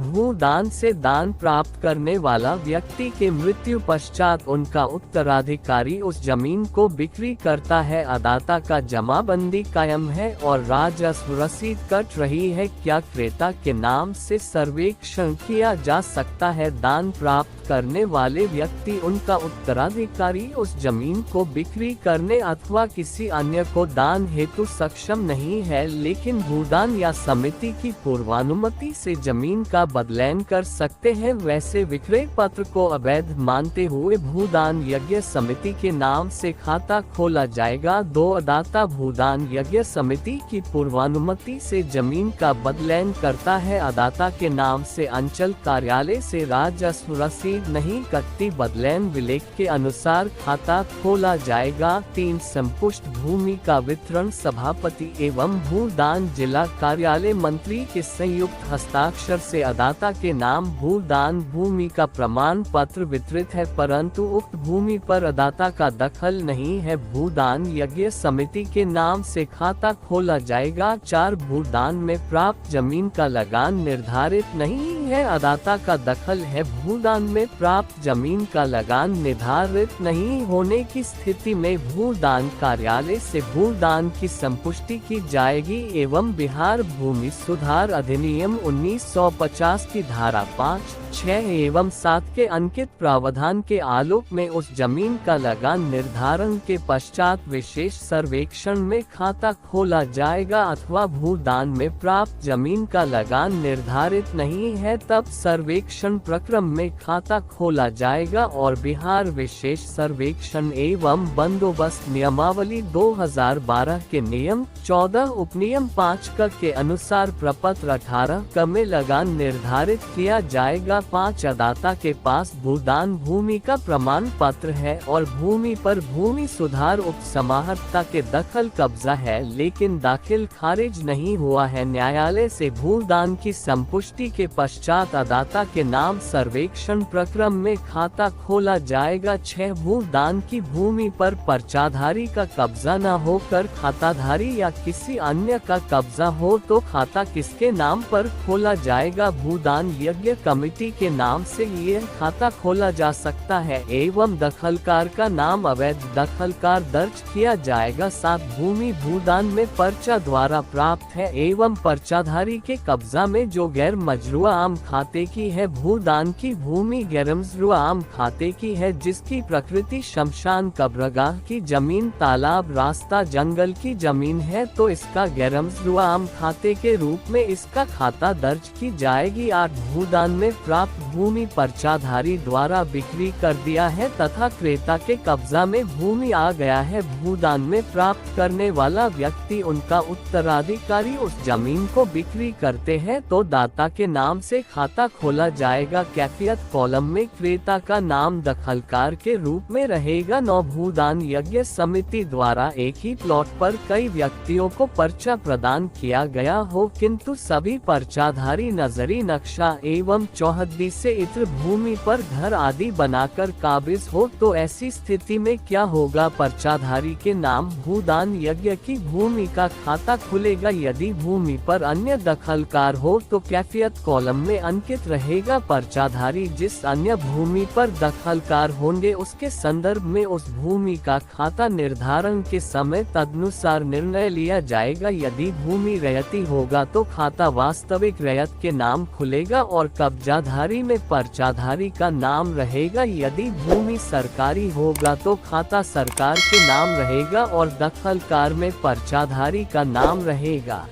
भूदान से दान प्राप्त करने वाला व्यक्ति के मृत्यु पश्चात उनका उत्तराधिकारी उस जमीन को बिक्री करता है। अदाता का जमाबंदी कायम है और राजस्व रसीद कट रही है। क्या क्रेता के नाम से सर्वेक्षण किया जा सकता है? दान प्राप्त करने वाले व्यक्ति उनका उत्तराधिकारी उस जमीन को बिक्री करने अथवा किसी अन्य को दान हेतु सक्षम नहीं है, लेकिन भूदान या समिति की पूर्वानुमति से जमीन का बदलाव कर सकते हैं। वैसे विक्रय पत्र को अवैध मानते हुए भूदान यज्ञ समिति के नाम से खाता खोला जाएगा। 2 अदाता भूदान यज्ञ समिति की पूर्वानुमति से जमीन का बदलाव करता है। अदाता के नाम से अंचल कार्यालय से राजस्व रसीद नहीं कटती। बदलाव विलेख के अनुसार खाता खोला जाएगा। 3 संपुष्ट भूमि का वितरण सभापति एवं भूदान जिला कार्यालय मंत्री के संयुक्त हस्ताक्षर से अदाता के नाम भूदान भूमि का प्रमाण पत्र वितरित है, परंतु उक्त भूमि पर अदाता का दखल नहीं है। भूदान यज्ञ समिति के नाम से खाता खोला जाएगा। 4 भूदान में प्राप्त जमीन का लगान निर्धारित नहीं है, अदाता का दखल है। भूदान में प्राप्त जमीन का लगान निर्धारित नहीं होने की स्थिति में भूदान कार्यालय से भूदान की संपुष्टि की जाएगी एवं बिहार भूमि सुधार अधिनियम 1950 की धारा 5, 6 एवं 7 के अंकित प्रावधान के आलोक में उस जमीन का लगान निर्धारण के पश्चात विशेष सर्वेक्षण में खाता खोला जाएगा। अथवा भूदान में प्राप्त जमीन का लगान निर्धारित नहीं है, तब सर्वेक्षण प्रक्रम में खाता खोला जाएगा और बिहार विशेष सर्वेक्षण एवं बंदोबस्त नियमावली 2012 के नियम 14 उपनियम 5 क के अनुसार प्रपत्र 18 क में लगान निर्धारित किया जाएगा। 5 अदाता के पास भूदान भूमि का प्रमाण पत्र है और भूमि पर भूमि सुधार उपसमाहर्ता के दखल कब्जा है, लेकिन दाखिल खारिज नहीं हुआ है। न्यायालय से भूदान की संपुष्टि के पश्चात अदाता के नाम सर्वेक्षण प्रक्रम में खाता खोला जाएगा। 6 भूदान की भूमि पर पर्चाधारी का कब्जा न होकर खाताधारी या किसी अन्य का कब्जा हो तो खाता किसके नाम पर खोला जाएगा? भूदान यज्ञ कमेटी के नाम से यह खाता खोला जा सकता है एवं दखलकार का नाम अवैध दखलकार दर्ज किया जाएगा। 7 भूमि भूदान में पर्चा द्वारा प्राप्त है एवं पर्चाधारी के कब्जा में जो गैर मजरूआ आम खाते की है। भूदान की भूमि गैर मजरूआ आम खाते की है जिसकी प्रकृति शमशान कब्रगाह की जमीन तालाब रास्ता जंगल की जमीन है, तो इसका गैर मजरूआ आम खाते के रूप में इसका खाता दर्ज की जाएगी। 8 भूदान में प्राप्त भूमि पर्चाधारी द्वारा बिक्री कर दिया है तथा क्रेता के कब्जा में भूमि आ गया है। भूदान में प्राप्त करने वाला व्यक्ति उनका उत्तराधिकारी उस जमीन को बिक्री करते हैं तो दाता के नाम से खाता खोला जाएगा। कैफियत कॉलम में क्रेता का नाम दखलकार के रूप में रहेगा। 9 भूदान यज्ञ समिति द्वारा एक ही प्लॉट पर कई व्यक्तियों को पर्चा प्रदान किया गया हो, किंतु सभी पर्चाधारी नजरी नक्शा एवं चौहद्दी से इत्र भूमि पर घर आदि बनाकर काबिज हो, तो ऐसी स्थिति में क्या होगा? पर्चाधारी के नाम भूदान यज्ञ की भूमि का खाता खुलेगा। यदि भूमि पर अन्य दखलकार हो तो कैफियत कॉलम में अंकित रहेगा। पर्चाधारी जिस अन्य भूमि पर दखलकार होंगे उसके संदर्भ में उस भूमि का खाता निर्धारण के समय तदनुसार निर्णय लिया जाएगा। यदि भूमि रैयती होगा तो खाता वास्तविक रैयत के नाम खुलेगा और कब्जाधारी में पर्चाधारी का नाम रहेगा। यदि भूमि सरकारी होगा तो खाता सरकार के नाम रहेगा और दखलकार में पर्चाधारी का नाम रहेगा।